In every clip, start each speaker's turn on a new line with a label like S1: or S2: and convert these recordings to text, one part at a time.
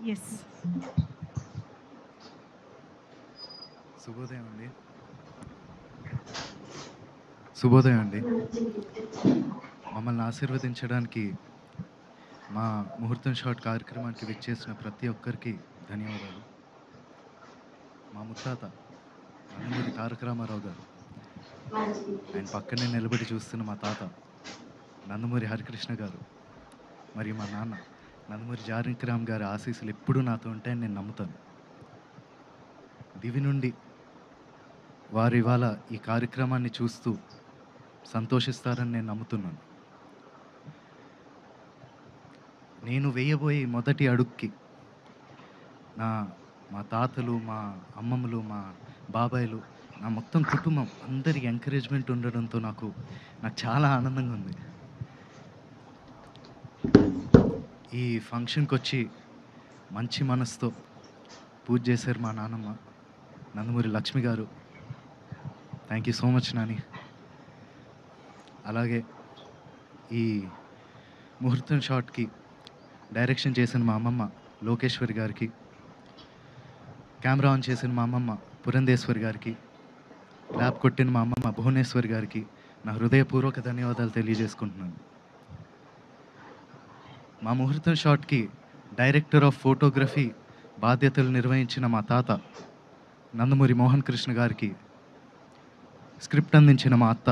S1: Yes.
S2: శుభోదయం అండి. శుభోదయం అండి. మమ్మల్ని ఆశీర్వదించడానికి మా ముహూర్తం షాట్ కార్యక్రమానికి విచ్చేసిన ప్రతి ఒక్కరికి ధన్యవాదాలు. మా ముత్తాత నందమూరి తారక రామారావు గారు, ఆయన పక్కనే నిలబడి చూస్తున్న మా తాత నందమూరి హరికృష్ణ గారు, మరియు మా నాన్న నందమూరి జానకిరామ్ గారి ఆశీస్సులు ఎప్పుడూ నాతో ఉంటాయని నేను నమ్ముతాను. దివి నుండి వారు ఇవాళ ఈ కార్యక్రమాన్ని చూస్తూ సంతోషిస్తారని నేను నమ్ముతున్నాను. నేను వేయబోయే ఈ మొదటి అడుగుకి నా మా తాతలు, మా అమ్మమ్మలు, మా బాబాయిలు, నా మొత్తం కుటుంబం అందరి ఎంకరేజ్మెంట్ ఉండడంతో నాకు చాలా ఆనందంగా ఉంది. ఈ ఫంక్షన్కి వచ్చి మంచి మనసుతో పూజ చేశారు మా నాన్నమ్మ నందమూరి లక్ష్మి గారు. Thank you so much Nani. అలాగే ఈ ముహూర్తం షాట్కి డైరెక్షన్ చేసిన మా అమ్మమ్మ లోకేశ్వరి గారికి, కెమెరా ఆన్ చేసిన మా అమ్మమ్మ పురంధేశ్వరి గారికి, ల్యాబ్ కొట్టిన మా అమ్మమ్మ భువనేశ్వరి గారికి నా హృదయపూర్వక ధన్యవాదాలు తెలియజేసుకుంటున్నాను. మా ముహూర్తం షాట్కి డైరెక్టర్ ఆఫ్ ఫోటోగ్రఫీ బాధ్యతలు నిర్వహించిన మా తాత నందమూరి మోహన్ కృష్ణ గారికి, స్క్రిప్ట్ అందించిన మా అత్త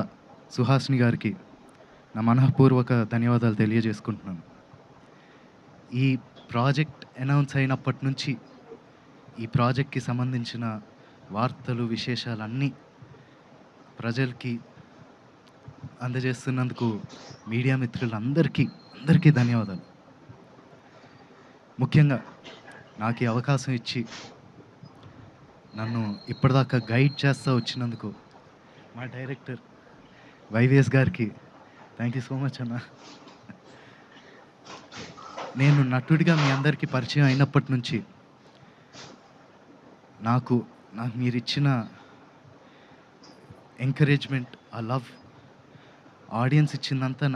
S2: సుహాసిని గారికి నా మనఃపూర్వక ధన్యవాదాలు తెలియజేసుకుంటున్నాను. ఈ ప్రాజెక్ట్ అనౌన్స్ అయినప్పటి నుంచి ఈ ప్రాజెక్ట్కి సంబంధించిన వార్తలు, విశేషాలన్నీ ప్రజలకి అందజేస్తున్నందుకు మీడియా మిత్రులందరికీ ధన్యవాదాలు. ముఖ్యంగా నాకు ఈ అవకాశం ఇచ్చి నన్ను ఇప్పటిదాకా గైడ్ చేస్తూ వచ్చినందుకు మా డైరెక్టర్ వైవిఎస్ గారికి థ్యాంక్ యూ సో మచ్ అన్న. నేను నటుడిగా మీ అందరికీ పరిచయం అయినప్పటి నుంచి నాకు మీరు ఇచ్చిన ఎంకరేజ్మెంట్, ఆ లవ్, ఆడియన్స్ ఇచ్చిందంతా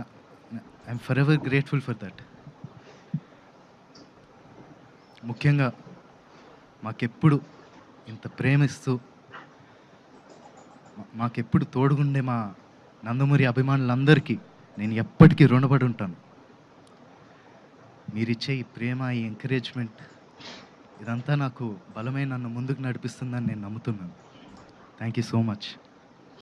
S2: I'm forever grateful for that. ముఖ్యంగా మాకెప్పుడు ఇంత ప్రేమిస్తూ మాకెప్పుడు తోడుగుండే మా నందమూరి అభిమానులందరికీ నేను ఎప్పటికీ రుణపడి ఉంటాను. మీరిచ్చే ఈ ప్రేమ, ఈ ఎంకరేజ్మెంట్ ఇదంతా నాకు బలమై నన్ను ముందుకు నడిపిస్తుందని నేను నమ్ముతున్నాను. Thank you so much.